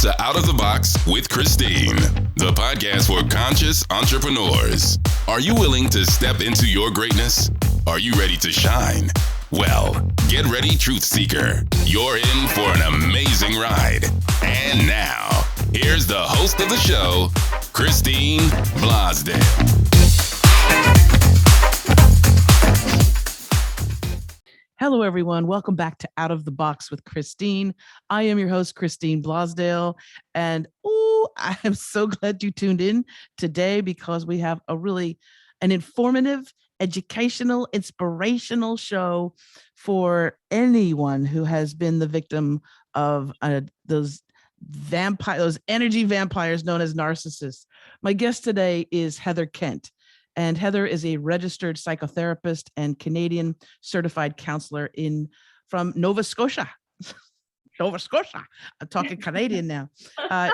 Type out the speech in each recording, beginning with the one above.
to Out of the Box with Christine, the podcast for conscious entrepreneurs. Are you willing to step into your greatness? Are you ready to shine? Well, get ready, Truth Seeker. You're in for an amazing ride. And now, here's the host of the show, Christine Blosdale. Hello, everyone. Welcome back to Out of the Box with Christine. I am your host, Christine Blosdale. And I am so glad you tuned in today because we have an informative, educational, inspirational show for anyone who has been the victim of those energy vampires known as narcissists. My guest today is Heather Kent. And Heather is a registered psychotherapist and Canadian certified counselor from Nova Scotia. Nova Scotia. I'm talking Canadian now.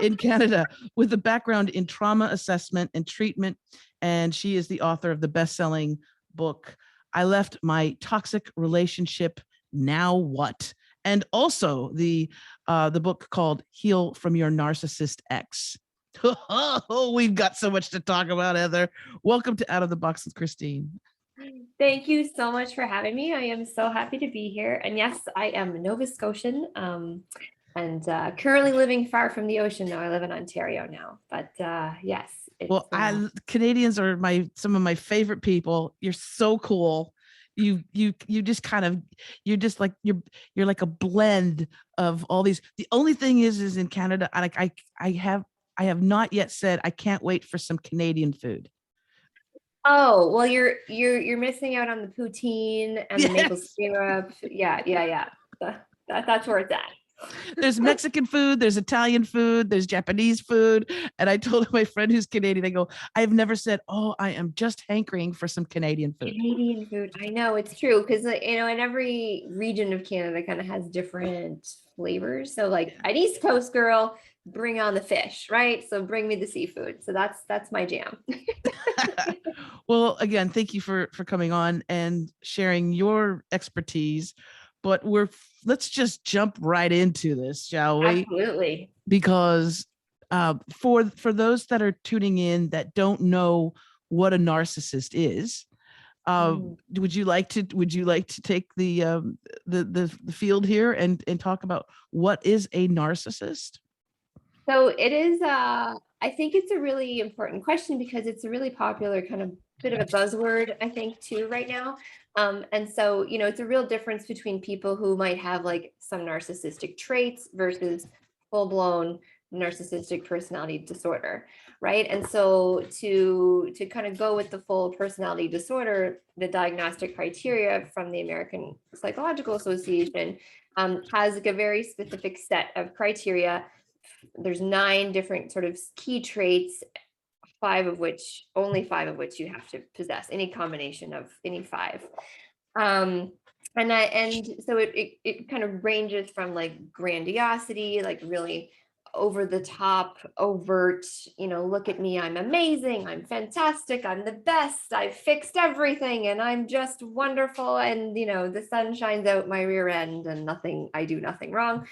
In Canada, with a background in trauma assessment and treatment. And she is the author of the best-selling book, I Left My Toxic Relationship, Now What? And also the book called Heal from Your Narcissist Ex. Oh, we've got so much to talk about, Heather. Welcome to Out of the Box with Christine. Thank you so much for having me. I am so happy to be here. And yes, I am a Nova Scotian and currently living far from the ocean now. I live in Ontario now, but yes. Canadians are some of my favorite people. You're so cool. You just kind of, you're just like, you're like a blend of all these. The only thing is in Canada, I have not yet said I can't wait for some Canadian food. Oh, well, you're missing out on the poutine and the maple syrup. Yeah. That's where it's at. There's Mexican food, there's Italian food, there's Japanese food. And I told my friend who's Canadian, I go, I've never said, I am just hankering for some Canadian food. Canadian food. I know it's true. Cause in every region of Canada kind of has different flavors. So like an East Coast girl, bring on the fish, right? So bring me the seafood. So that's my jam. Well, again, thank you for coming on and sharing your expertise. But let's just jump right into this, shall we? Absolutely. Because for those that are tuning in that don't know what a narcissist is, would you like to take the field here and talk about what is a narcissist? So it is, I think it's a really important question because it's a really popular kind of bit of a buzzword, I think, too, right now. And so, it's a real difference between people who might have like some narcissistic traits versus full-blown narcissistic personality disorder, right? And so to kind of go with the full personality disorder, the diagnostic criteria from the American Psychological Association has like a very specific set of criteria. There's 9 different sort of key traits, only five of which you have to possess, any combination of any 5. And so it kind of ranges from like grandiosity, like really over the top, overt, look at me, I'm amazing, I'm fantastic, I'm the best, I've fixed everything, and I'm just wonderful, and the sun shines out my rear end, and I do nothing wrong,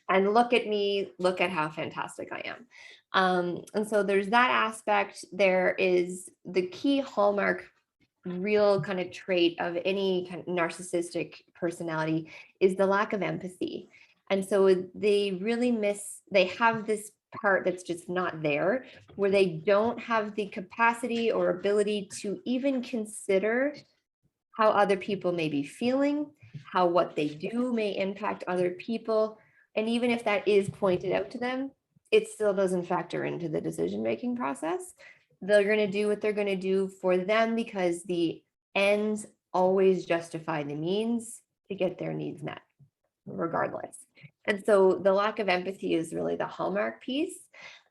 and look at me, look at how fantastic I am. And so there's that aspect. There is the key hallmark, real kind of trait of any kind of narcissistic personality is the lack of empathy. And so they have this part that's just not there, where they don't have the capacity or ability to even consider how other people may be feeling, how what they do may impact other people. And even if that is pointed out to them, it still doesn't factor into the decision-making process. They're going to do what they're going to do for them because the ends always justify the means to get their needs met, regardless. And so the lack of empathy is really the hallmark piece.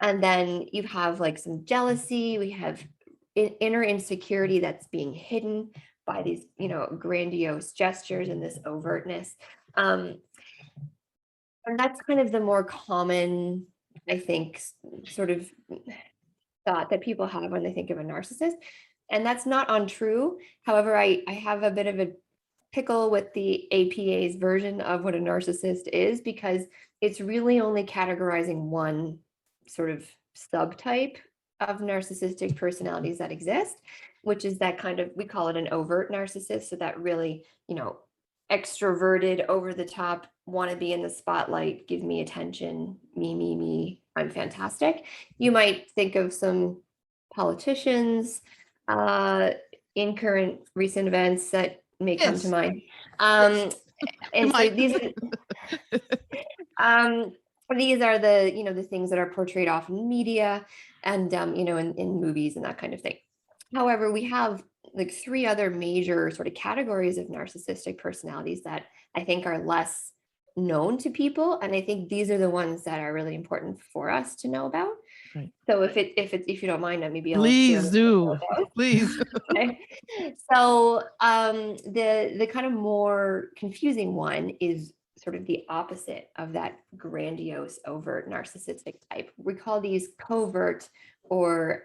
And then you have like some jealousy. We have inner insecurity that's being hidden by these, grandiose gestures and this overtness. And that's kind of the more common, I think, sort of thought that people have when they think of a narcissist. And that's not untrue. However, I have a bit of a pickle with the APA's version of what a narcissist is, because it's really only categorizing one sort of subtype of narcissistic personalities that exist, which is that kind of, we call it an overt narcissist. So that really, extroverted, over the top, want to be in the spotlight, give me attention, me, I'm fantastic. You might think of some politicians in current recent events that may come to Yes. mind. Yes. And so these are the things that are portrayed often in media and in movies and that kind of thing. However, we have like 3 other major sort of categories of narcissistic personalities that I think are less known to people, and I think these are the ones that are really important for us to know about. Right. So if you don't mind, maybe I'll Please share do. Please. Okay. So the kind of more confusing one is sort of the opposite of that grandiose, overt narcissistic type. We call these covert or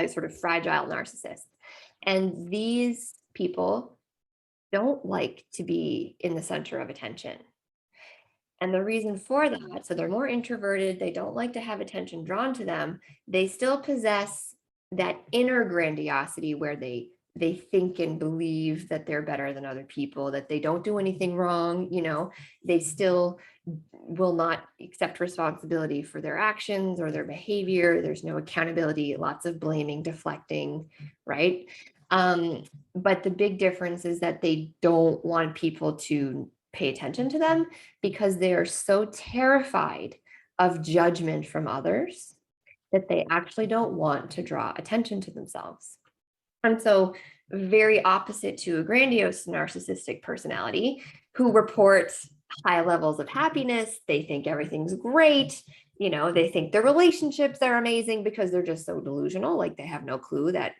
sort of fragile narcissists. And these people don't like to be in the center of attention. And the reason for that, so they're more introverted, they don't like to have attention drawn to them. They still possess that inner grandiosity where they think and believe that they're better than other people, that they don't do anything wrong. They still will not accept responsibility for their actions or their behavior. There's no accountability, lots of blaming, deflecting, right? But the big difference is that they don't want people to pay attention to them because they are so terrified of judgment from others that they actually don't want to draw attention to themselves. And so very opposite to a grandiose narcissistic personality who reports high levels of happiness. They think everything's great. They think their relationships are amazing because they're just so delusional. Like they have no clue that,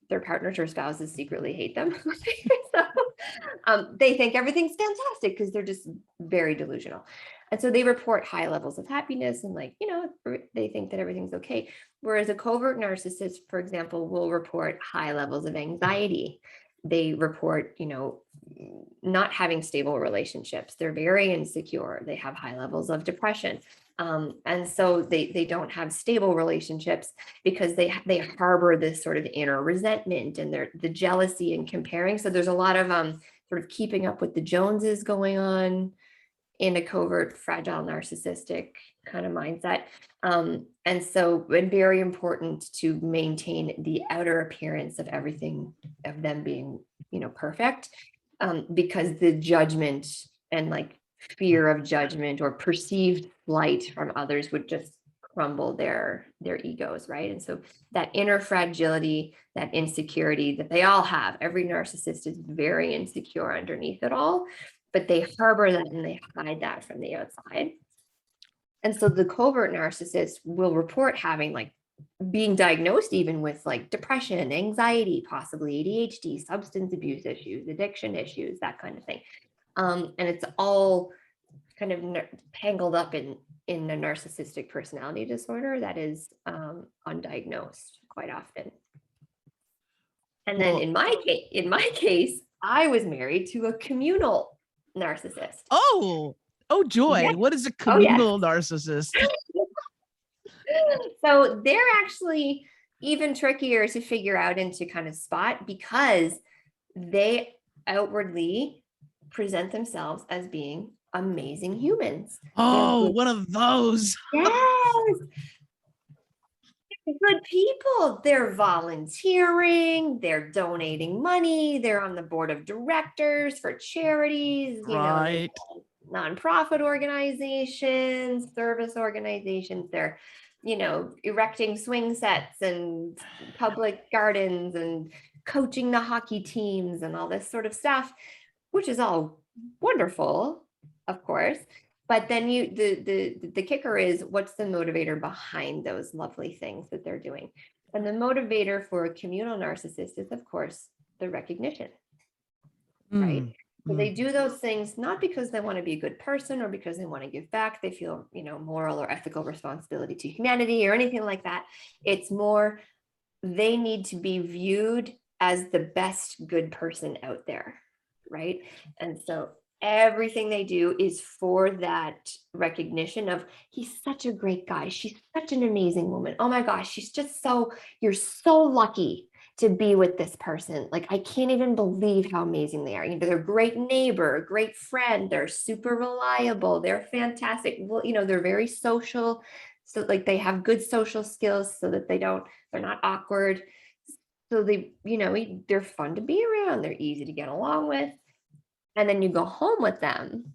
their partners or spouses secretly hate them. So, they think everything's fantastic because they're just very delusional. And so they report high levels of happiness and they think that everything's okay. Whereas a covert narcissist, for example, will report high levels of anxiety. They report, not having stable relationships. They're very insecure. They have high levels of depression. And so they don't have stable relationships because they harbor this sort of inner resentment and the jealousy and comparing. So there's a lot of sort of keeping up with the Joneses going on in a covert, fragile, narcissistic kind of mindset. And so it's very important to maintain the outer appearance of everything, of them being, perfect, because the judgment and fear of judgment or perceived slight from others would just crumble their egos, right? And so that inner fragility, that insecurity that they all have, every narcissist is very insecure underneath it all, but they harbor that and they hide that from the outside. And so the covert narcissist will report having being diagnosed even with depression, anxiety, possibly ADHD, substance abuse issues, addiction issues, that kind of thing. And it's all kind of tangled up in a narcissistic personality disorder that is undiagnosed quite often. And then in my case, I was married to a communal narcissist. Oh joy. Yeah. What is a communal narcissist? So they're actually even trickier to figure out and to kind of spot because they outwardly present themselves as being amazing humans. Oh, one of those. Yes. Good people. They're volunteering, they're donating money, they're on the board of directors for charities, Right. Nonprofit organizations, service organizations. They're, erecting swing sets and public gardens and coaching the hockey teams and all this sort of stuff, which is all wonderful, of course. But then the kicker is, what's the motivator behind those lovely things that they're doing? And the motivator for a communal narcissist is, of course, the recognition, right? So they do those things not because they want to be a good person or because they want to give back. They feel, moral or ethical responsibility to humanity or anything like that. It's more, they need to be viewed as the best good person out there, right? And so everything they do is for that recognition of, he's such a great guy, she's such an amazing woman, oh my gosh, she's just so, you're so lucky to be with this person. Like, I can't even believe how amazing they are. You know, they're a great neighbor, a great friend, they're super reliable, they're fantastic. Well, you know, they're very social. So like they have good social skills so that they're not awkward. So they, you know, they're fun to be around. They're easy to get along with. And then you go home with them.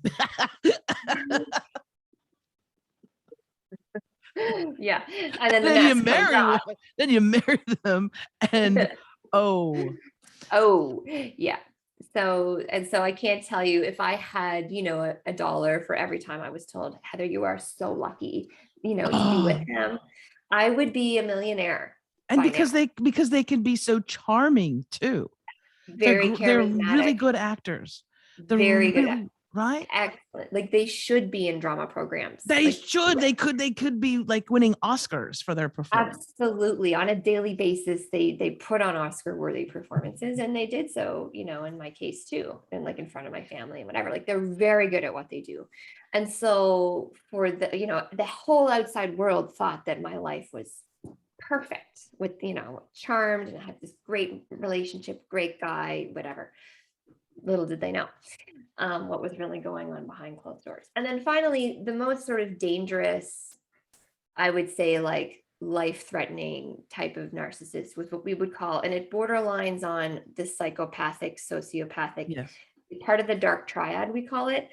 Yeah. And then the then you mask comes marry off. then you marry them and Oh, yeah. So I can't tell you, if I had, you know, a dollar for every time I was told, Heather, you are so lucky, you know, to be with him, I would be a millionaire. And because they can be so charming too. Very They're really charismatic. good actors. They're Very really, good. right? Excellent. Like, they should be in drama programs. They Like, should. They could be like winning Oscars for their performance. absolutely. On a daily basis, they put on Oscar worthy performances, and they did so, you know, in my case too, and like in front of my family and whatever. Like, they're very good at what they do. And so for the, you know, the whole outside world thought that my life was perfect, with, you know, charmed, and I had this great relationship, great guy, whatever. Little did they know what was really going on behind closed doors. And then finally, the most sort of dangerous, I would say, like life-threatening type of narcissist was what we would call, and it borderlines on the psychopathic, sociopathic, Yes. part of the dark triad, we call it.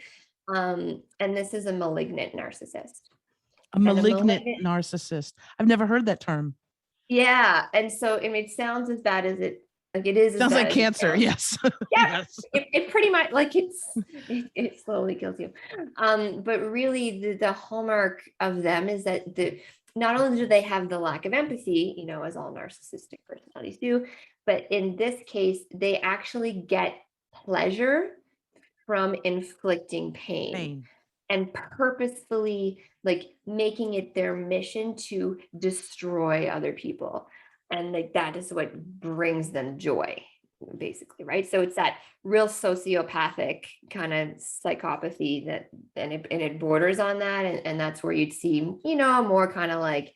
And this is a malignant narcissist. A malignant narcissist. I've never heard that term. Yeah. And so, I mean, it sounds as bad as it, like it is. Sounds like cancer. Yes. Yeah. Yes. It pretty much, like, it slowly kills you. But really the hallmark of them is that not only do they have the lack of empathy, you know, as all narcissistic personalities do, but in this case, they actually get pleasure from inflicting pain. And purposefully, like, making it their mission to destroy other people. And like, that is what brings them joy, basically, right? So it's that real sociopathic kind of psychopathy that, and it borders on that. And that's where you'd see, you know, more kind of like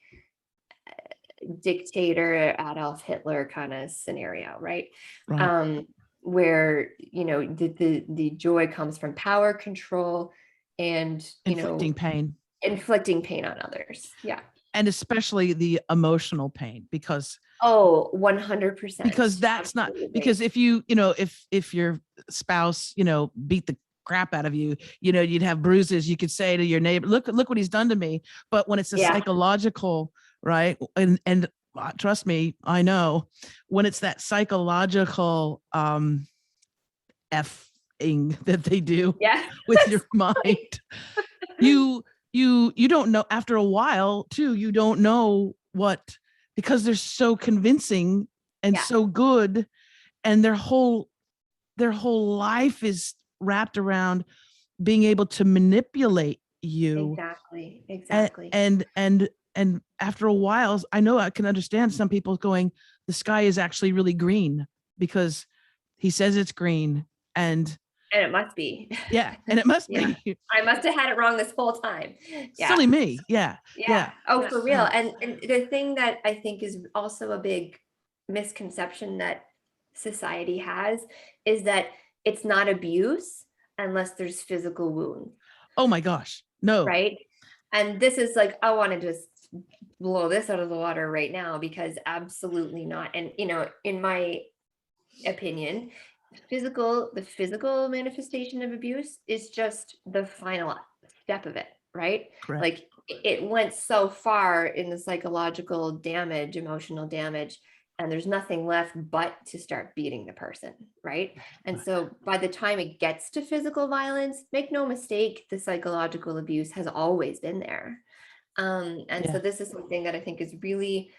dictator Adolf Hitler kind of scenario, right? Where, you know, the joy comes from power, control, and, you inflicting pain on others. Yeah. And especially the emotional pain, because 100%, because that's not, because if you know, if your spouse, you know, beat the crap out of you, you know, you'd have bruises, you could say to your neighbor, look what he's done to me. But when it's a psychological, right, and trust me, I know, when it's that psychological effing that they do with your mind, you don't know, after a while too, you don't know what, because they're so convincing and so good, and their whole life is wrapped around being able to manipulate you. Exactly. And after a while, I know I can understand some people going, the sky is actually really green because he says it's green, and it must be. Yeah. And it must be. I must have had it wrong this whole time. Yeah. Silly me. Yeah. Oh, for real. And the thing that I think is also a big misconception that society has is that it's not abuse unless there's physical wounds. Oh my gosh. No. Right. And this is like, I want to just blow this out of the water right now, because absolutely not. And, you know, in my opinion, the physical manifestation of abuse is just the final step of it, right? Correct. Like, it went so far in the psychological damage, emotional damage, and there's nothing left but to start beating the person, right? And so by the time it gets to physical violence, make no mistake, the psychological abuse has always been there. So this is something that I think is really,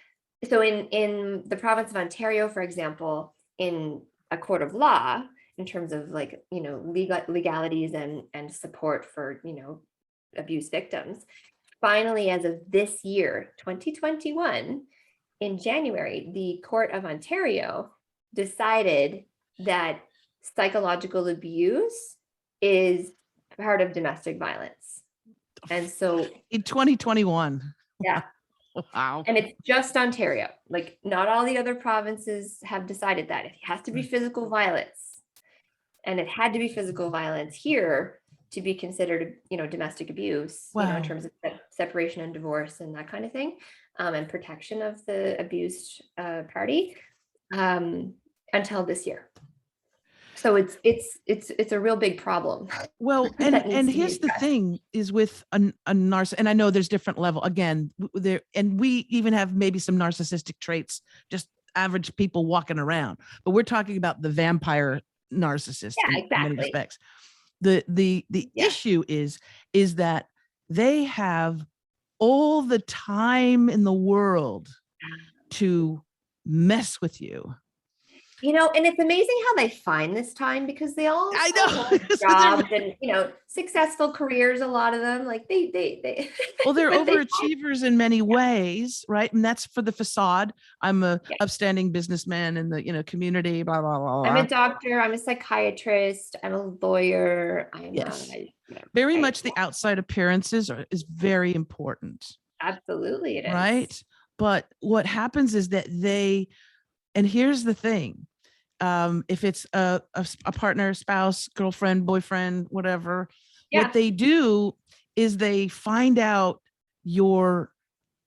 so in the province of Ontario, for example, in a court of law, in terms of, like, you know, legalities and support for, you know, abuse victims, finally, as of this year, 2021, in January, the Court of Ontario decided that psychological abuse is part of domestic violence. And so in 2021. yeah. Wow. And it's just Ontario. Like, not all the other provinces have decided that. It has to be physical violence. And it had to be physical violence here to be considered, domestic abuse, Wow. in terms of separation and divorce and that kind of thing, and protection of the abused party, until this year. So it's a real big problem. Well, and here's the thing is with a narcissist, and I know there's different level again there, and we even have maybe some narcissistic traits, just average people walking around, but we're talking about the vampire narcissist in many respects. The issue is that they have all the time in the world to mess with you. And it's amazing how they find this time, because they all have jobs and, successful careers. A lot of them, like they well, they're overachievers in many ways, right? And that's for the facade. I'm a upstanding businessman in the community, blah, blah, blah, blah. I'm a doctor, I'm a psychiatrist, I'm a lawyer. Very much the outside appearances is very important. Absolutely it is. Right? But what happens is that and here's the thing, if it's a partner, spouse, girlfriend, boyfriend, whatever, what they do is they find out your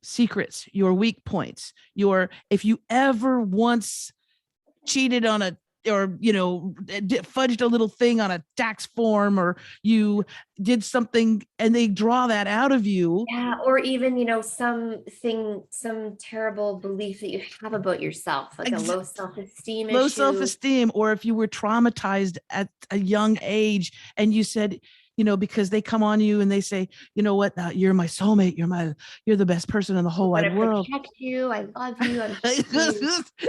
secrets, your weak points, if you ever once cheated on or fudged a little thing on a tax form, or you did something, and they draw that out of you. Yeah, or even some terrible belief that you have about yourself, like a low self-esteem issue. Self-esteem, or if you were traumatized at a young age and you said, because they come on you and they say, you know what, you're my soulmate, you're the best person in the whole wide world. Protect you, I love you,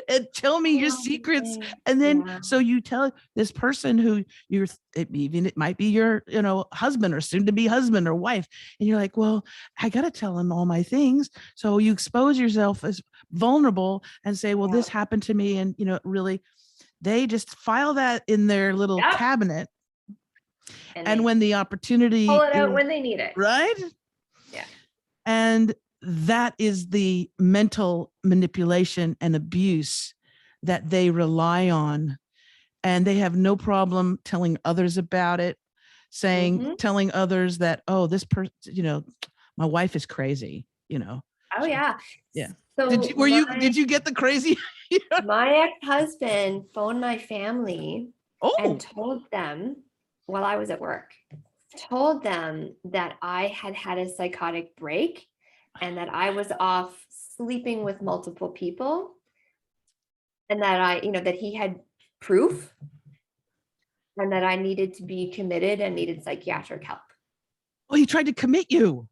and tell me your secrets. And then so you tell this person who it might be your husband or soon to be husband or wife, and you're like, well, I gotta tell him all my things. So you expose yourself as vulnerable and say, well, this happened to me, and really they just file that in their little cabinet. And when the opportunity pull it out when they need it. Right? Yeah. And that is the mental manipulation and abuse that they rely on. And they have no problem telling others about it, telling others that, oh, this person, my wife is crazy, Oh yeah. Yeah. So did you get the crazy? My ex-husband phoned my family and told them, while I was at work, told them that I had a psychotic break and that I was off sleeping with multiple people, and that that he had proof, and that I needed to be committed and needed psychiatric help. Oh, he tried to commit you.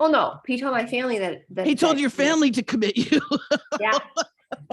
Oh no, he told my family that he told your family to commit you. Yeah.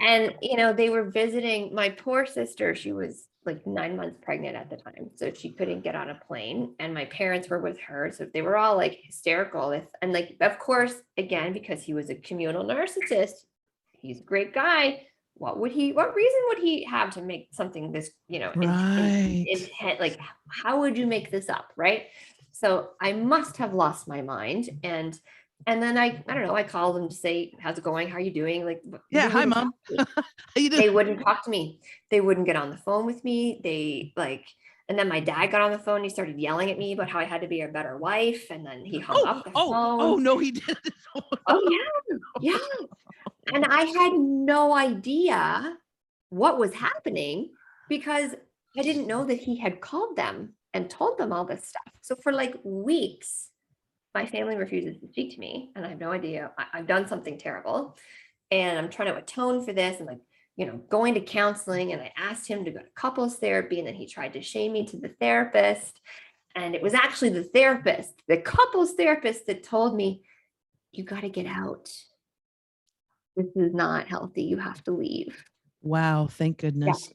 And, they were visiting my poor sister. She was like 9 months pregnant at the time, so she couldn't get on a plane, and my parents were with her. So they were all like hysterical and like, of course, again, because he was a communal narcissist, he's a great guy. What reason would he have to make something this, intent? Like, how would you make this up? Right. So I must have lost my mind. And then I don't know, I called them to say, how's it going? How are you doing? Like, hi, Mom. How you doing? They wouldn't talk to me. They wouldn't get on the phone with me. And then my dad got on the phone. He started yelling at me about how I had to be a better wife. And then he hung up the phone. Oh, no, he didn't. Yeah. And I had no idea what was happening, because I didn't know that he had called them and told them all this stuff. So for like weeks, my family refuses to speak to me, and I have no idea. I've done something terrible, and I'm trying to atone for this, and like, going to counseling. And I asked him to go to couples therapy, and then he tried to shame me to the therapist. And it was actually the couples therapist, that told me, you got to get out. This is not healthy. You have to leave. Wow. Thank goodness.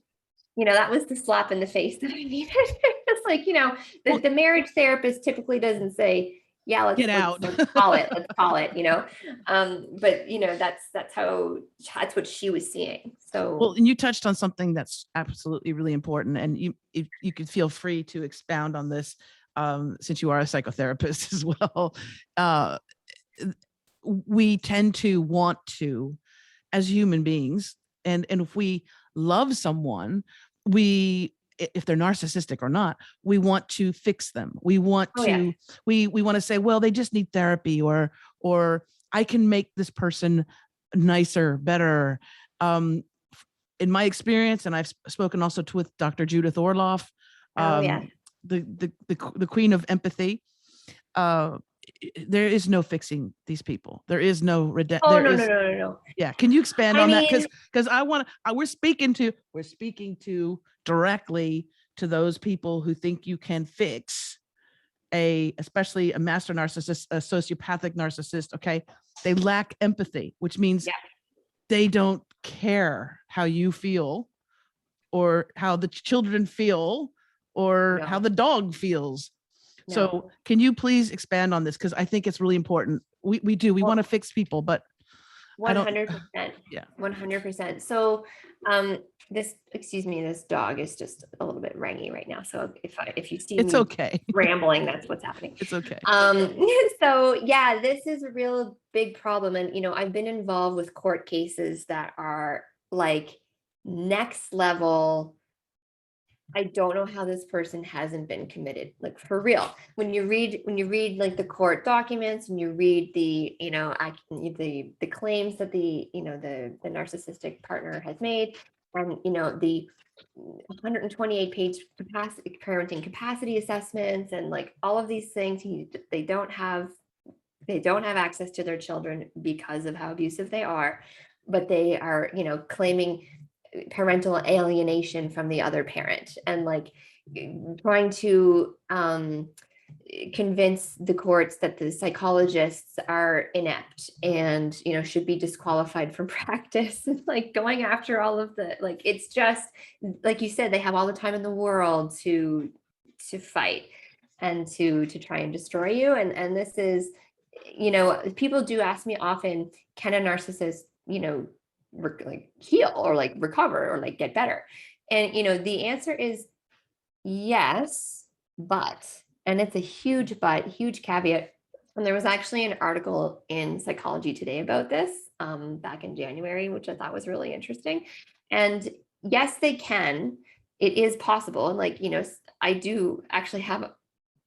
Yeah. That was the slap in the face that I needed. It's like, the marriage therapist typically doesn't say, Yeah, Get out. let's call it, but that's what she was seeing. So, Well, and you touched on something that's absolutely really important, and if you could feel free to expound on this, since you are a psychotherapist as well. Uh, we tend to want to, as human beings, and if we love someone, if they're narcissistic or not, we want to fix them. We want to, we want to say, well, they just need therapy, or I can make this person nicer, better. In my experience, and I've spoken also with Dr. Judith Orloff, the queen of empathy. There is no fixing these people. There is no no. Yeah. Can you expand on that? Because we're speaking to directly to those people who think you can fix especially a master narcissist, a sociopathic narcissist. Okay. They lack empathy, which means they don't care how you feel, or how the children feel, or how the dog feels. No. So can you please expand on this? Because I think it's really important. We want to fix people, but 100%. Yeah. 100%. So this dog is just a little bit rangy right now. So if you see it's me okay rambling, that's what's happening. It's okay. So yeah, this is a real big problem. And, I've been involved with court cases that are like next level. I don't know how this person hasn't been committed, like for real. When you read like the court documents, and you read the, the claims that the narcissistic partner has made, and, the 128-page parenting capacity assessments, and like all of these things, they don't have access to their children because of how abusive they are, but they are, claiming parental alienation from the other parent, and like trying to convince the courts that the psychologists are inept and should be disqualified from practice, and like going after all of the, like, it's just like you said, they have all the time in the world to fight and to try and destroy you. And this is, people do ask me often, can a narcissist like heal, or like recover, or like get better? And the answer is yes, but, and it's a huge but, huge caveat. And there was actually an article in Psychology Today about this back in January, which I thought was really interesting. And yes, they can. It is possible. And like, I do actually have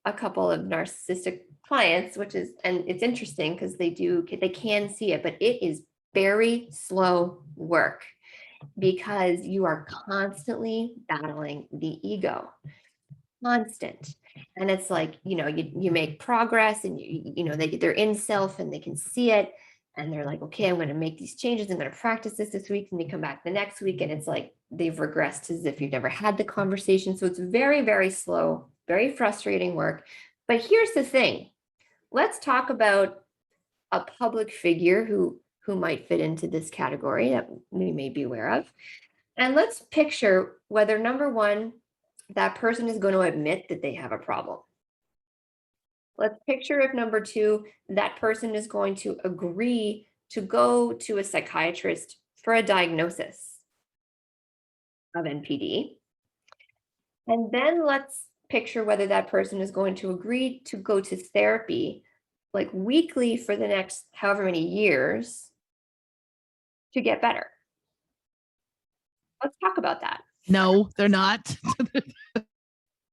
a couple of narcissistic clients, and it's interesting because they can see it, but it is very slow work, because you are constantly battling the ego, constant. And it's like, you make progress, and they're in self, and they can see it, and they're like, okay, I'm going to make these changes. I'm going to practice this week. And they come back the next week, and it's like they've regressed as if you've never had the conversation. So it's very, very slow, very frustrating work. But here's the thing. Let's talk about a public figure who might fit into this category that we may be aware of. And let's picture whether, number one, that person is going to admit that they have a problem. Let's picture if, number two, that person is going to agree to go to a psychiatrist for a diagnosis of NPD. And then let's picture whether that person is going to agree to go to therapy like weekly for the next however many years to get better. Let's talk about that. No, they're not.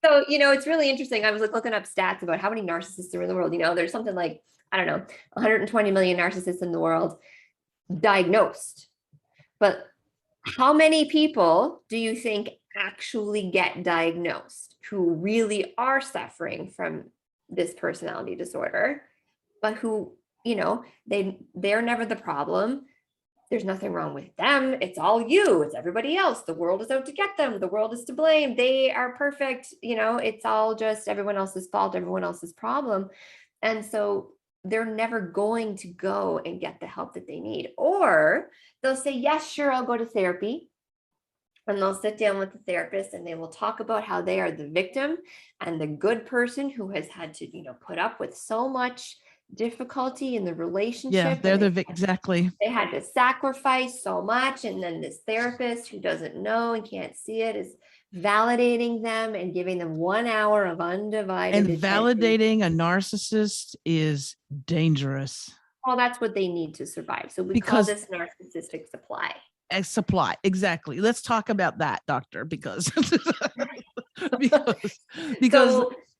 So, it's really interesting. I was like looking up stats about how many narcissists are in the world. There's something like, I don't know, 120 million narcissists in the world diagnosed. But how many people do you think actually get diagnosed who really are suffering from this personality disorder, but who, they're never the problem? There's nothing wrong with them. It's all you. It's everybody else. The world is out to get them. The world is to blame. They are perfect. It's all just everyone else's fault, everyone else's problem. And so they're never going to go and get the help that they need. Or they'll say, yes, sure, I'll go to therapy. And they'll sit down with the therapist and they will talk about how they are the victim and the good person who has had to, put up with so much difficulty in the relationship. They're And exactly. they had to sacrifice so much. And then this therapist who doesn't know and can't see it is validating them and giving them 1 hour of undivided attention. Validating a narcissist is dangerous. Well, that's what they need to survive. So we call this narcissistic supply. Supply, exactly. Let's talk about that, doctor, because so,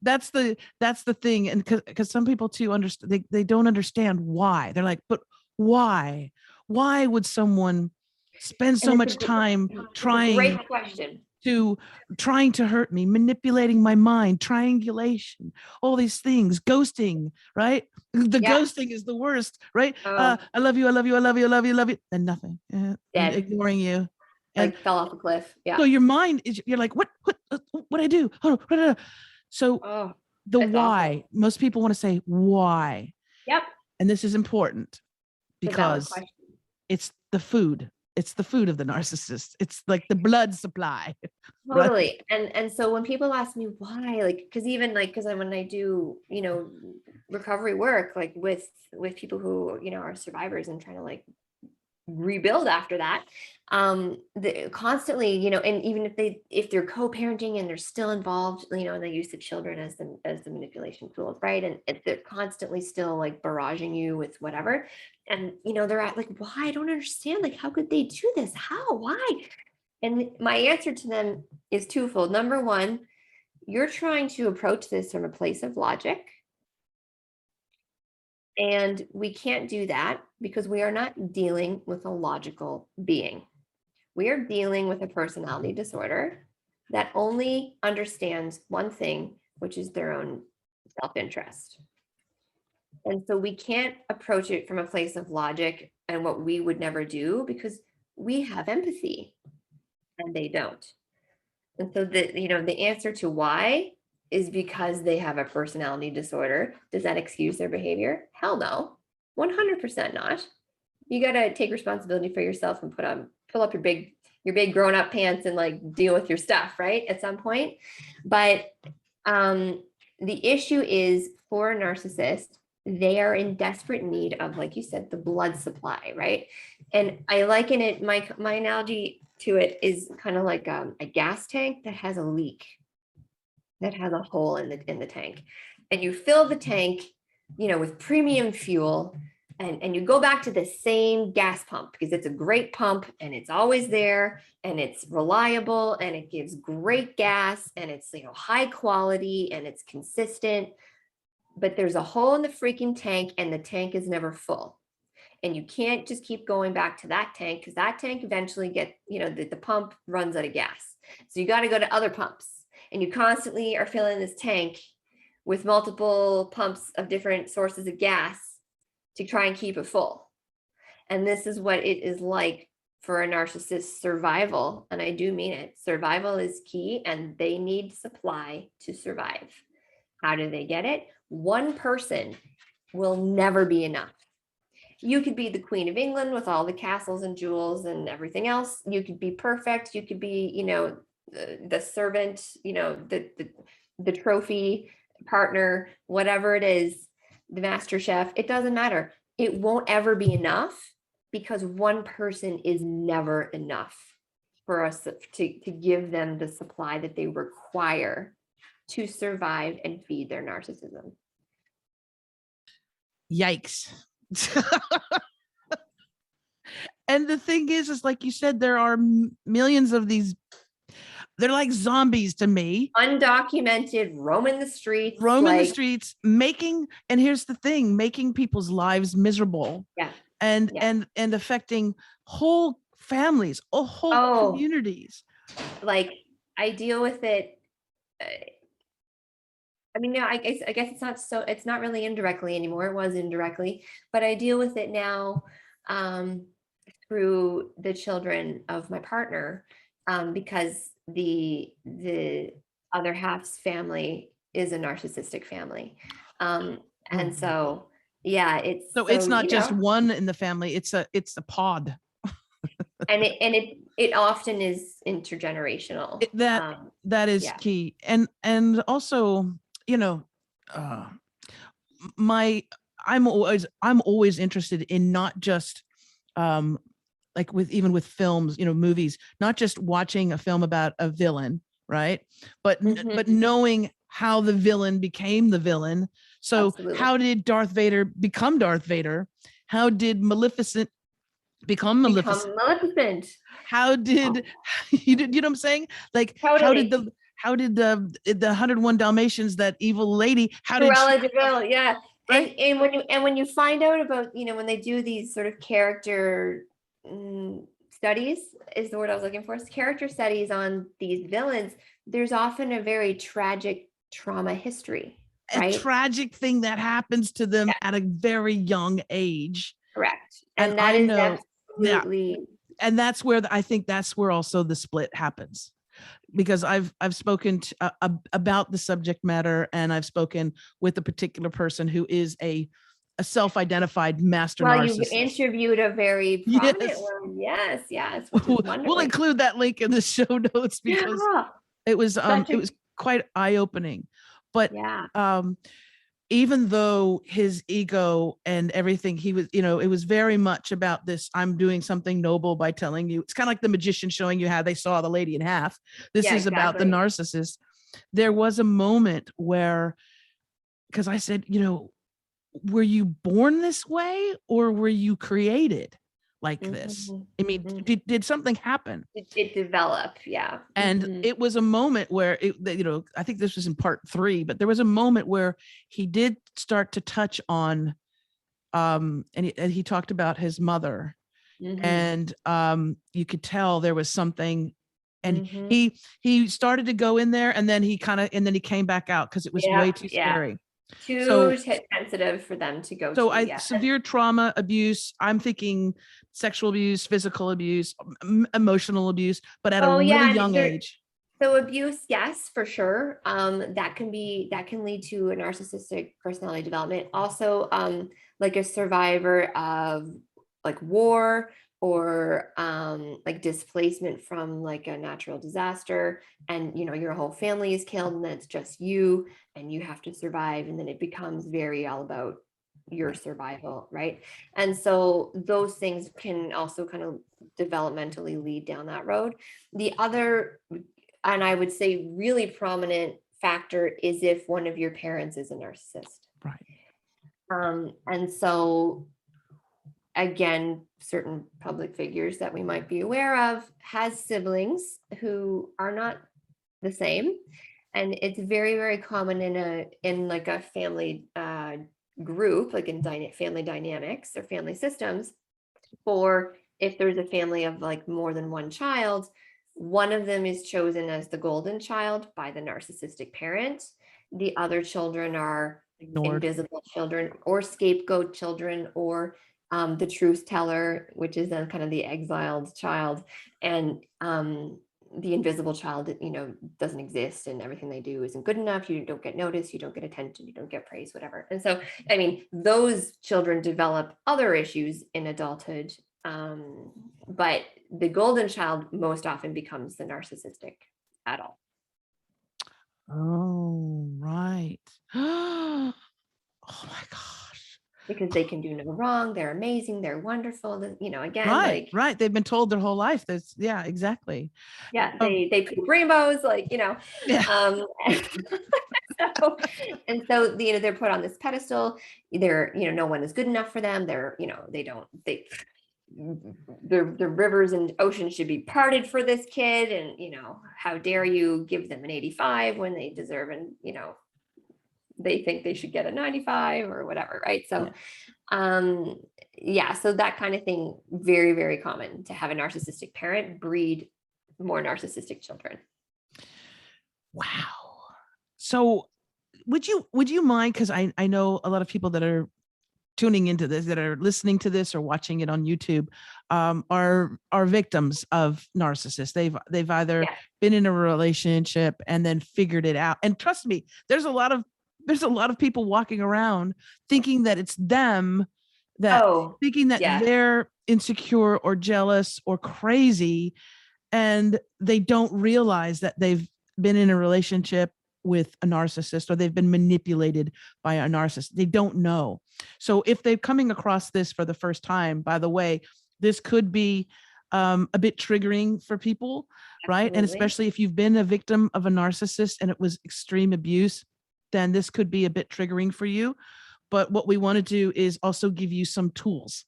that's the thing. And because some people too understand, they don't understand why. They're like, but why would someone spend so much time trying to hurt me, manipulating my mind, triangulation, all these things, ghosting, right? Ghosting is the worst, right? I love you, I love you, I love you, I love you, I love you, and nothing, ignoring you, and fell off a cliff. Yeah. So your mind is, you're like, what I do? So the why, awful. Most people want to say why. Yep. And this is important because it's the food. It's the food of the narcissist. It's like the blood supply. Totally. Right? And so when people ask me why, because when I do, recovery work, with people who, are survivors and trying to rebuild after that, constantly, and even if they're co-parenting and they're still involved, and they use the children as the manipulation tools, right? And they're constantly still barraging you with whatever. And, they're at why? I don't understand. How could they do this? How? Why? And my answer to them is twofold. Number one, you're trying to approach this from a place of logic. And we can't do that because we are not dealing with a logical being. We are dealing with a personality disorder that only understands one thing, which is their own self-interest. And so we can't approach it from a place of logic and what we would never do because we have empathy and they don't. And so the answer to why is because they have a personality disorder. Does that excuse their behavior? Hell no, 100% not. You got to take responsibility for yourself and pull up your big grown-up pants and deal with your stuff, right? At some point. But the issue is, for a narcissist, they are in desperate need of, like you said, the blood supply, right? And I liken it, my analogy to it is kind of like a gas tank that has a leak, that has a hole in the tank, and you fill the tank, with premium fuel, and you go back to the same gas pump because it's a great pump and it's always there and it's reliable and it gives great gas and it's, high quality and it's consistent, but there's a hole in the freaking tank and the tank is never full. And you can't just keep going back to that tank because that tank eventually the pump runs out of gas. So you got to go to other pumps. And you constantly are filling this tank with multiple pumps of different sources of gas to try and keep it full. And this is what it is like for a narcissist's survival. And I do mean it. Survival is key, and they need supply to survive. How do they get it? One person will never be enough. You could be the Queen of England with all the castles and jewels and everything else. You could be perfect. You could be, the servant, the trophy partner, whatever it is, the master chef, it doesn't matter. It won't ever be enough because one person is never enough for us to give them the supply that they require to survive and feed their narcissism. Yikes. And the thing is like you said, there are millions of these. They're like zombies to me. Undocumented, roaming the streets, making, and here's the thing, making people's lives miserable. Yeah. And affecting whole families, whole communities. I deal with it. I guess it's not really indirectly anymore. It was indirectly, but I deal with it now through the children of my partner, because the other half's family is a narcissistic family. And so, yeah, it's not just one in the family, it's a pod. and It often is intergenerational. That is yeah. key. And also, you know, uh, I'm always interested in not just like even with films, movies, not just watching a film about a villain, right? But knowing how the villain became the villain. So Absolutely. How did Darth Vader become Darth Vader? How did Maleficent become Maleficent? How did you know what I'm saying? Like totally. how did the 101 Dalmatians, that evil lady, how Cruella did de Vil, yeah. Right? And when you find out about, when they do these sort of character studies, is the word I was looking for, is character studies on these villains, there's often a very tragic trauma history, right? A tragic thing that happens to them at a very young age. Correct. And that I is know absolutely. And that's where I think that's where also the split happens, because I've spoken about the subject matter, and I've spoken with a particular person who is a self-identified master narcissist. You've interviewed a very prominent one. Yes. We'll include that link in the show notes, because it was quite eye-opening. But even though his ego and everything, he was, it was very much about this, I'm doing something noble by telling you. It's kind of like the magician showing you how they saw the lady in half. This is about the narcissist. There was a moment where, because I said, were you born this way, or were you created like this? I mean, did something happen? It developed, yeah. And it was a moment where I think this was in part 3, but there was a moment where he did start to touch on, and he talked about his mother, and you could tell there was something, and he started to go in there, and then he came back out because it was way too scary. Too sensitive for them to go to. Severe trauma, abuse. I'm thinking sexual abuse, physical abuse, emotional abuse, but at a really young age. So abuse, yes, for sure. That can lead to a narcissistic personality development. Also, like a survivor of like war, or like displacement from like a natural disaster, and your whole family is killed, and then it's just you, and you have to survive, and then it becomes very all about your survival, right? And so those things can also kind of developmentally lead down that road. The other, and I would say really prominent factor, is if one of your parents is a narcissist. Right. And so again, certain public figures that we might be aware of has siblings who are not the same. And it's very, very common in like a family group, like in family dynamics or family systems, for if there's a family of like more than one child, one of them is chosen as the golden child by the narcissistic parent. The other children are ignored, invisible children, or scapegoat children, or the truth teller, which is then kind of the exiled child, and the invisible child, doesn't exist, and everything they do isn't good enough. You don't get noticed, you don't get attention, you don't get praise, whatever. And so, I mean, those children develop other issues in adulthood, but the golden child most often becomes the narcissistic adult. Oh, right. Oh my gosh. Because they can do no wrong, they're amazing, they're wonderful, again, right. They've been told their whole life. Exactly. Yeah, they poop rainbows, so they're put on this pedestal. They're, no one is good enough for them. They're, the rivers and oceans should be parted for this kid, and how dare you give them an 85 when they deserve they think they should get a 95 or whatever, right? So so that kind of thing, very, very common to have a narcissistic parent breed more narcissistic children. Wow. So would you mind, because I know a lot of people that are tuning into this, that are listening to this or watching it on YouTube, are victims of narcissists. They've either been in a relationship and then figured it out. And trust me, there's a lot of people walking around thinking that it's them, thinking that they're insecure or jealous or crazy, and they don't realize that they've been in a relationship with a narcissist, or they've been manipulated by a narcissist. They don't know. So if they're coming across this for the first time, by the way, this could be a bit triggering for people, right? And Absolutely. especially if you've been a victim of a narcissist and it was extreme abuse, then this could be a bit triggering for you. But what we want to do is also give you some tools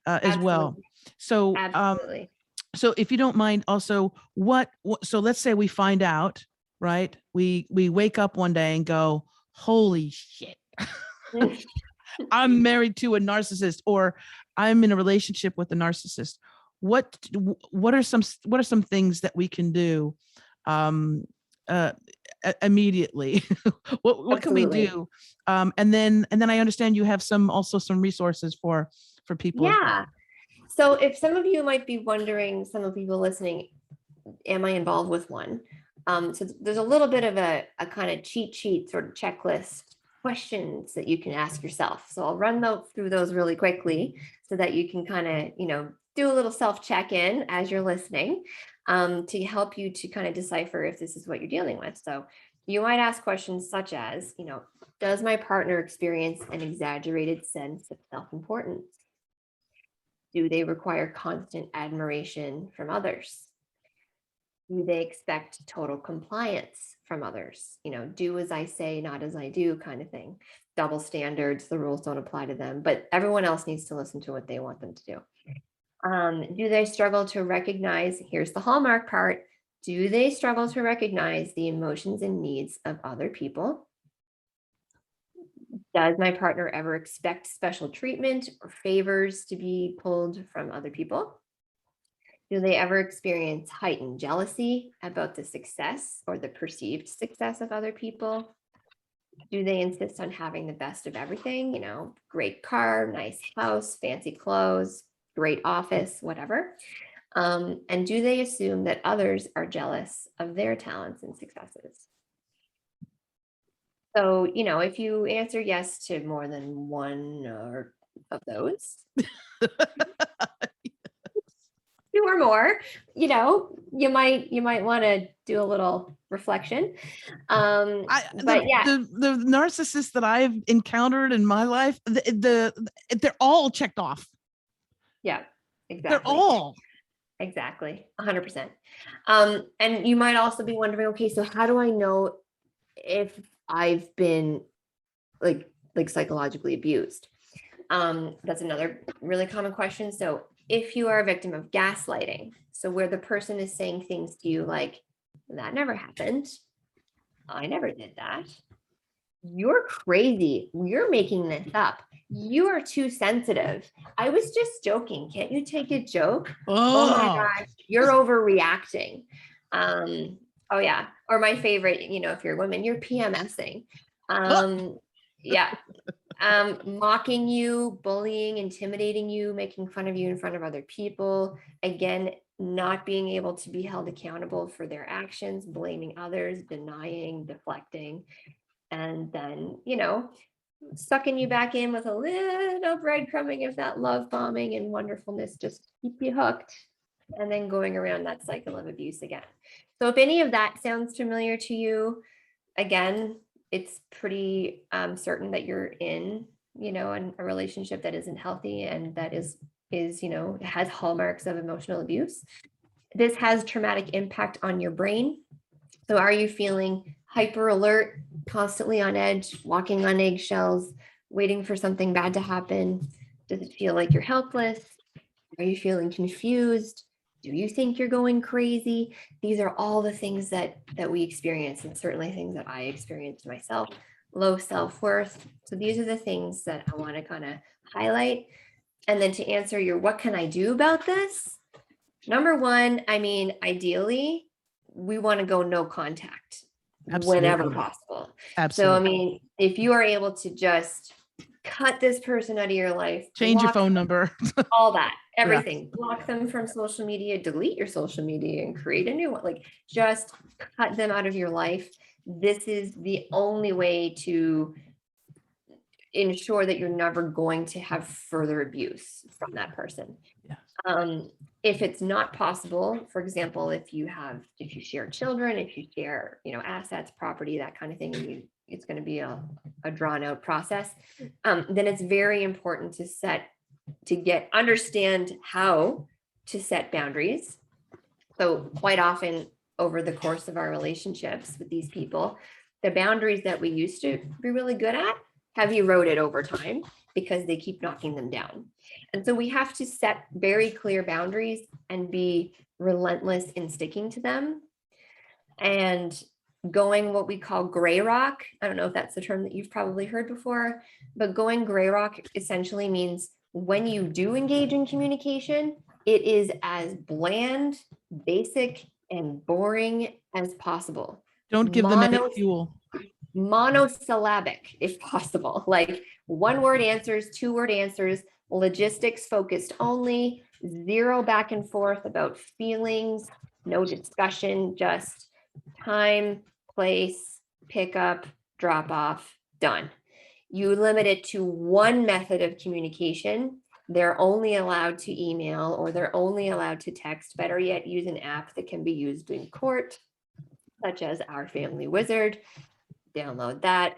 as well. Absolutely. So, Absolutely. so if you don't mind, also what so let's say we find out, right? We wake up one day and go, holy shit, I'm married to a narcissist, or I'm in a relationship with a narcissist. What are some things that we can do uh immediately? what can we Absolutely. do? And then I understand you have some resources for people as well. Yeah. So if some of you might be wondering, some of people listening, am I involved with one? So there's a little bit of a kind of cheat sheet sort of checklist questions that you can ask yourself. So I'll run through those really quickly so that you can kind of, do a little self check-in as you're listening, to help you to kind of decipher if this is what you're dealing with. So you might ask questions such as, does my partner experience an exaggerated sense of self-importance? Do they require constant admiration from others? Do they expect total compliance from others? Do as I say, not as I do kind of thing. Double standards, the rules don't apply to them, but everyone else needs to listen to what they want them to do. Do they struggle to recognize, here's the hallmark part, do they struggle to recognize the emotions and needs of other people? Does my partner ever expect special treatment or favors to be pulled from other people? Do they ever experience heightened jealousy about the success or the perceived success of other people? Do they insist on having the best of everything? Great car, nice house, fancy clothes, great office, whatever. And do they assume that others are jealous of their talents and successes? So, if you answer yes to more than one or of those, two or more, you might want to do a little reflection. But yeah, The narcissists that I've encountered in my life, they're all checked off. yeah, exactly. They're all. Exactly. 100%. And you might also be wondering, okay, so how do I know if I've been like psychologically abused? That's another really common question. So if you are a victim of gaslighting, so where the person is saying things to you like, that never happened, I never did that, you're crazy, you're making this up, you are too sensitive, I was just joking, can't you take a joke? Oh my gosh, you're overreacting. Oh yeah. Or my favorite, if you're a woman, you're PMSing. Yeah. Mocking you, bullying, intimidating you, making fun of you in front of other people. Again, not being able to be held accountable for their actions, blaming others, denying, deflecting, and then, sucking you back in with a little breadcrumbing of that love bombing and wonderfulness, just to keep you hooked, and then going around that cycle of abuse again. So if any of that sounds familiar to you, again, it's pretty certain that you're in, a relationship that isn't healthy and that is, has hallmarks of emotional abuse. This has traumatic impact on your brain. So are you feeling hyper alert, constantly on edge, walking on eggshells, waiting for something bad to happen? Does it feel like you're helpless? Are you feeling confused? Do you think you're going crazy? These are all the things that we experience, and certainly things that I experienced myself. Low self-worth. So these are the things that I want to kind of highlight. And then to answer your, what can I do about this? Number one, ideally, we want to go no contact. Absolutely. Whenever possible. Absolutely. So, if you are able to just cut this person out of your life, change your phone number, all that, everything, yeah. Block them from social media, delete your social media and create a new one, like just cut them out of your life. This is the only way to ensure that you're never going to have further abuse from that person. Yes. if it's not possible, for example, if you share children, if you share, assets, property, that kind of thing, and it's going to be a drawn out process, then it's very important to understand how to set boundaries. So quite often over the course of our relationships with these people, the boundaries that we used to be really good at have eroded over time because they keep knocking them down. And so we have to set very clear boundaries and be relentless in sticking to them. And going what we call gray rock, I don't know if that's the term that you've probably heard before, but going gray rock essentially means when you do engage in communication, it is as bland, basic, and boring as possible. Don't give them any fuel. Monosyllabic, if possible, like 1-word answers, 2-word answers, logistics focused only, zero back and forth about feelings, no discussion, just time, place, pick up, drop off, done. You limit it to one method of communication. They're only allowed to email, or they're only allowed to text. Better yet, use an app that can be used in court, such as Our Family Wizard. Download that,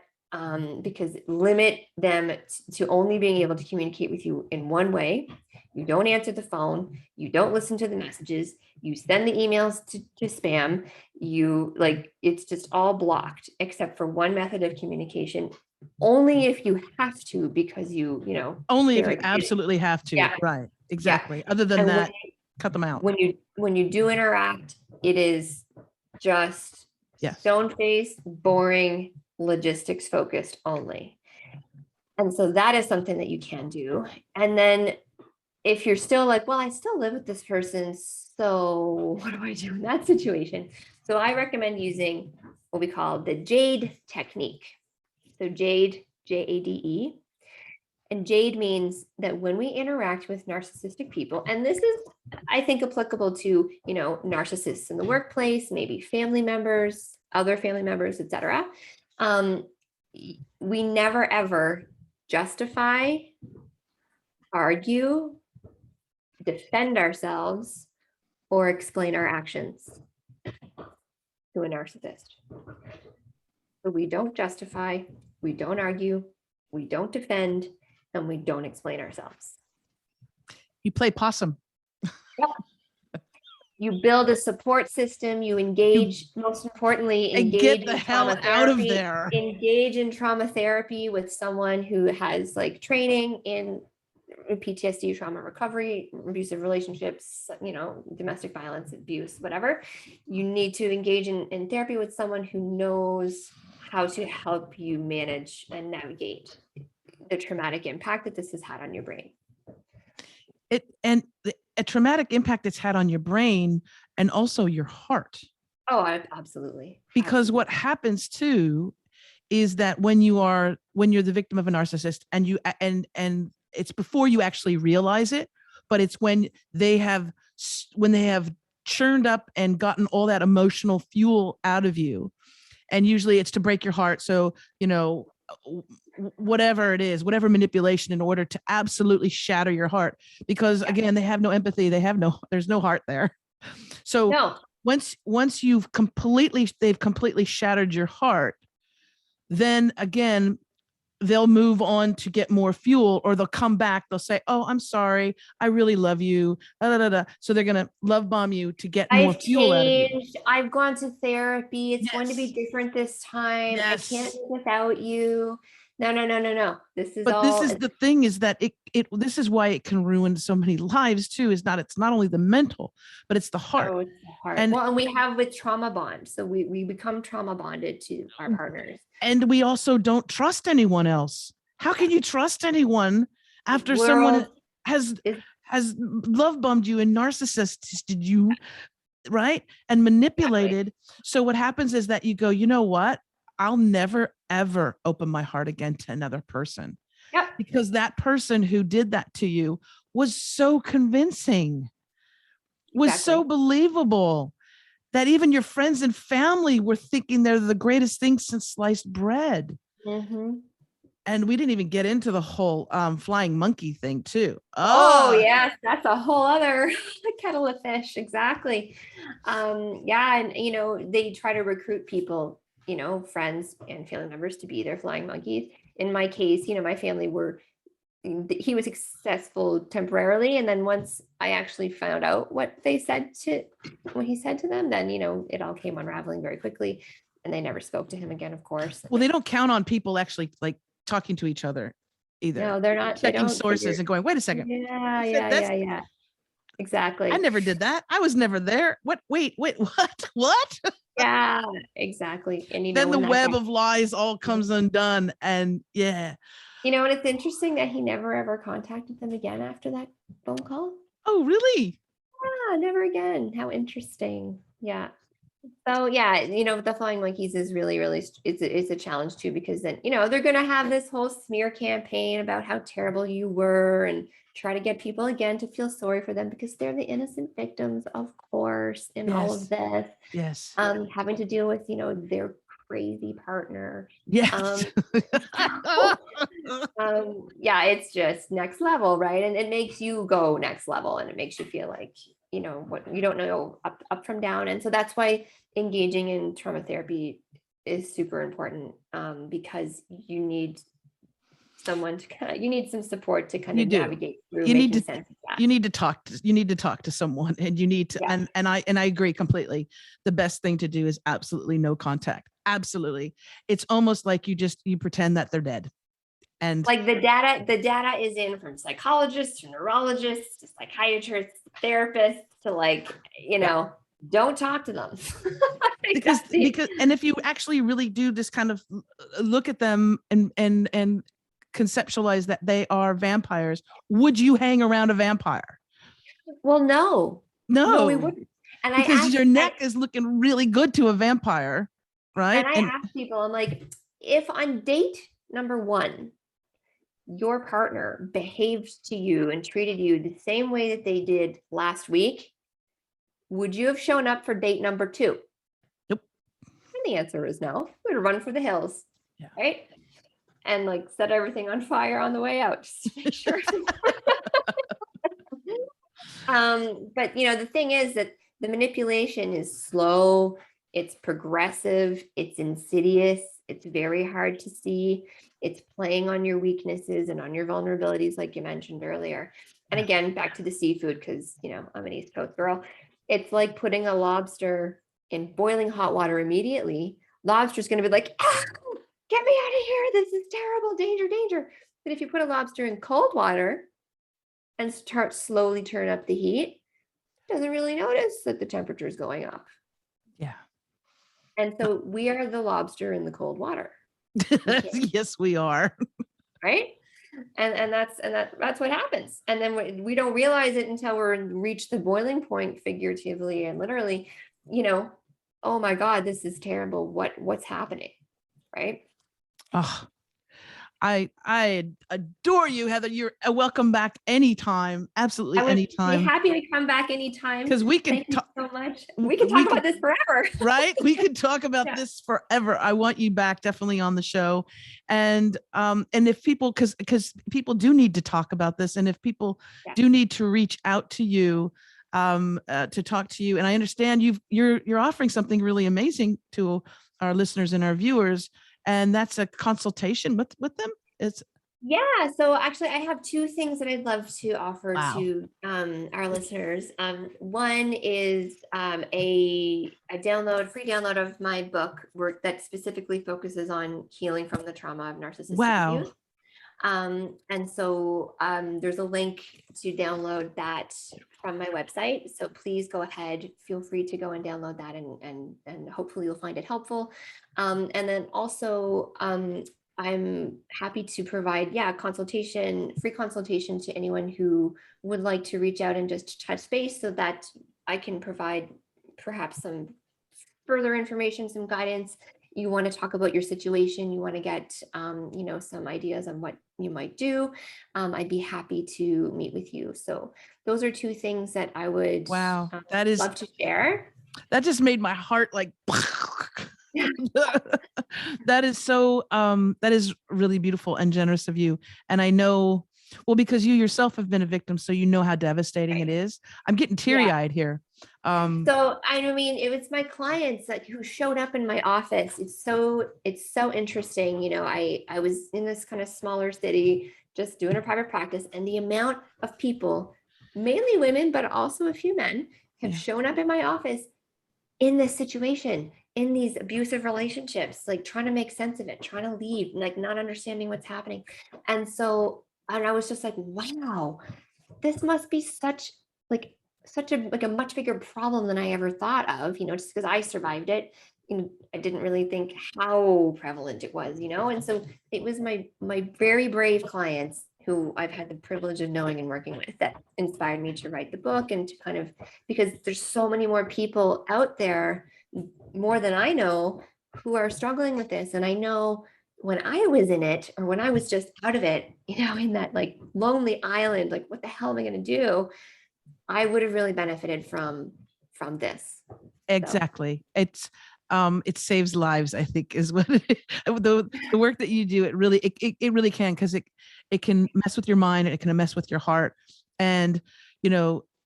because limit them to only being able to communicate with you in one way. You don't answer the phone. You don't listen to the messages. You send the emails to spam. It's just all blocked except for one method of communication. Only if you have to, because only if you absolutely have to. Yeah. Right. Exactly. Yeah. Other than that, cut them out. When you do interact, it is just stone-faced, boring, logistics focused only. And so that is something that you can do. And then if you're still like, well, I still live with this person, so what do I do in that situation? So I recommend using what we call the JADE technique. So JADE, Jade. And JADE means that when we interact with narcissistic people, and this is, I think, applicable to, narcissists in the workplace, maybe family members, other family members, etc. We never, ever justify, argue, defend ourselves, or explain our actions to a narcissist. So we don't justify, we don't argue, we don't defend, and we don't explain ourselves. You play possum. Yep. You build a support system, you engage, most importantly, engage get the hell out of there. Engage in trauma therapy with someone who has training in PTSD, trauma recovery, abusive relationships, domestic violence, abuse, whatever. You need to engage in therapy with someone who knows how to help you manage and navigate the traumatic impact that this has had on your brain. A traumatic impact it's had on your brain and also your heart. Oh, absolutely. Because what happens too is that when you're the victim of a narcissist and it's before you actually realize it, but it's when they have churned up and gotten all that emotional fuel out of you. And usually it's to break your heart. So, whatever it is, whatever manipulation, in order to absolutely shatter your heart, because again, they have no empathy. There's no heart there. So once they've completely shattered your heart, then again, they'll move on to get more fuel, or they'll come back. They'll say, "Oh, I'm sorry. I really love you." So they're going to love bomb you to get more fuel out of you. I've gone to therapy. It's going to be different this time. Yes. I can't live without you. No. This is the thing is that this is why it can ruin so many lives too. It's not only the mental, but it's the heart. Oh, it's the heart. And we have with trauma bond. So we become trauma bonded to our partners. And we also don't trust anyone else. How can you trust anyone after someone has love bombed you and narcissisted you, right? And manipulated. Exactly. So what happens is that you go, you know what? I'll never, ever open my heart again to another person. Yep. Because that person who did that to you was so convincing, was so believable, that even your friends and family were thinking they're the greatest thing since sliced bread. Mm-hmm. And we didn't even get into the whole flying monkey thing too. Oh yes, that's a whole other kettle of fish. Exactly. Yeah, and they try to recruit people, friends and family members to be their flying monkeys. In my case, my family he was successful temporarily, and then once I actually found out what he said to them, then it all came unraveling very quickly, and they never spoke to him again, of course. Well, they don't count on people actually like talking to each other either. No, they're not. Checking sources and going, wait a second. Yeah. Exactly. I never did that. I was never there. What? Wait, what? Yeah, exactly. And then the web of lies all comes undone. And yeah. And it's interesting that he never ever contacted them again after that phone call. Oh, really? Yeah, never again. How interesting. Yeah. So yeah, the flying monkeys is really, really, it's a challenge too, because then, they're going to have this whole smear campaign about how terrible you were and try to get people again to feel sorry for them because they're the innocent victims, of course, in all of this. Yes. Having to deal with, their crazy partner. Yes. Yeah, it's just next level, right? And it makes you go next level, and it makes you feel like, what you don't know up from down. And so that's why engaging in trauma therapy is super important, because you need someone you need some support to kind of navigate through making sense of that. You need to talk to someone, and you need to, and I agree completely. The best thing to do is absolutely no contact. Absolutely. It's almost like you pretend that they're dead. And like the data is in from psychologists to neurologists to psychiatrists, therapists to don't talk to them. because and if you actually really do just kind of look at them and conceptualize that they are vampires, would you hang around a vampire? Well, no, we wouldn't. And because your neck is looking really good to a vampire, right? And I ask people, I'm like, if on date number 1, your partner behaved to you and treated you the same way that they did last week, would you have shown up for date number 2? Nope. And the answer is no. We would run for the hills. Yeah. Right. And set everything on fire on the way out, just to make sure. But the thing is that the manipulation is slow, it's progressive, it's insidious, it's very hard to see. It's playing on your weaknesses and on your vulnerabilities, like you mentioned earlier. And again, back to the seafood, because I'm an East Coast girl. It's like putting a lobster in boiling hot water immediately. Lobster's going to be like, get me out of here. This is terrible. Danger. But if you put a lobster in cold water and slowly turn up the heat, it doesn't really notice that the temperature is going up. Yeah. And so we are the lobster in the cold water. Yes, we are. Right. And that's what happens. And then we don't realize it until we're reached the boiling point, figuratively and literally, oh my God, this is terrible. What's happening? Right. Oh, I adore you, Heather. You're welcome back anytime. Absolutely anytime. Be happy to come back anytime. Because we can talk so much. We can talk about this forever. Right? We could talk about this forever. I want you back definitely on the show. And if people, because people do need to talk about this, and if people do need to reach out to you to talk to you, and I understand you're offering something really amazing to our listeners and our viewers. And that's a consultation with them. So actually I have 2 things that I'd love to offer to our listeners. One is a free download of my book that specifically focuses on healing from the trauma of narcissistic abuse. And so there's a link to download that from my website. So please go ahead, feel free to go and download that, and hopefully you'll find it helpful. And then also I'm happy to provide, free consultation to anyone who would like to reach out and just touch base, so that I can provide perhaps some further information, some guidance. You want to talk about your situation, you want to get, some ideas on what you might do. I'd be happy to meet with you. So those are 2 things that I would that is love to share. That just made my heart That is so, that is really beautiful and generous of you. And I know, well, because you yourself have been a victim, so you know how devastating it is. I'm getting teary-eyed here. So I mean, it was my clients who showed up in my office. It's so interesting. I was in this kind of smaller city, just doing a private practice, and the amount of people, mainly women, but also a few men, have shown up in my office in this situation, in these abusive relationships, like trying to make sense of it, trying to leave, like not understanding what's happening. And I was just like, wow, this must be such a much bigger problem than I ever thought of, just because I survived it. I didn't really think how prevalent it was, and so it was my very brave clients who I've had the privilege of knowing and working with that inspired me to write the book, and to kind of, because there's so many more people out there, more than I know, who are struggling with this. And I know when I was in it, or when I was just out of it, in that like lonely island, like what the hell am I going to do? I would have really benefited from this. Exactly. It saves lives, I think, is what the work that you do. It really can, because it can mess with your mind, it can mess with your heart. And,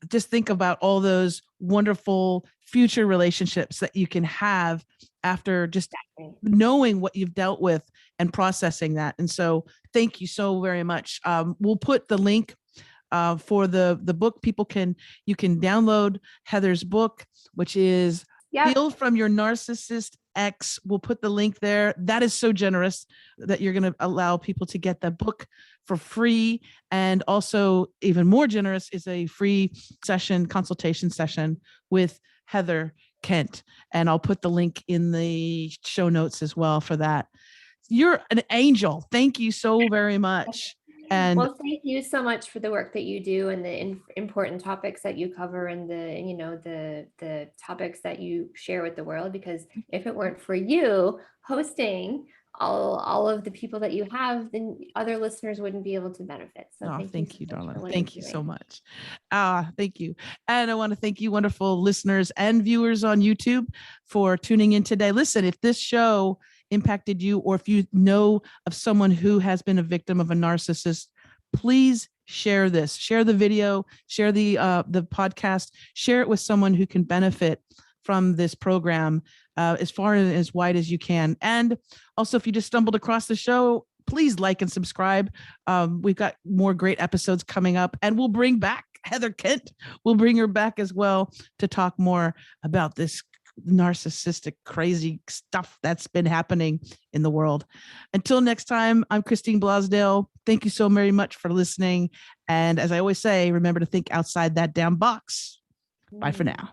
just think about all those wonderful future relationships that you can have after just knowing what you've dealt with and processing that. And so thank you so very much. We'll put the link for the book. You can download Heather's book, which is Heal from Your Narcissist Ex. We'll put the link there. That is so generous that you're going to allow people to get the book for free. And also even more generous is a free consultation session with Heather Kent. And I'll put the link in the show notes as well for that. You're an angel. Thank you so very much. And well, thank you so much for the work that you do, and the important topics that you cover, and the topics that you share with the world, because if it weren't for you hosting all of the people that you have, then other listeners wouldn't be able to benefit. So thank you, darling. Thank you so much. Thank you. And I want to thank you, wonderful listeners and viewers on YouTube, for tuning in today. Listen, if this show impacted you, or if you know of someone who has been a victim of a narcissist, please share this, share the video, share the podcast, share it with someone who can benefit from this program as far and as wide as you can. And also, if you just stumbled across the show, please like and subscribe. We've got more great episodes coming up, and we'll bring back Heather Kent. We'll bring her back as well to talk more about this narcissistic, crazy stuff that's been happening in the world. Until next time, I'm Christine Blosdale. Thank you so very much for listening. And as I always say, remember to think outside that damn box. Bye for now.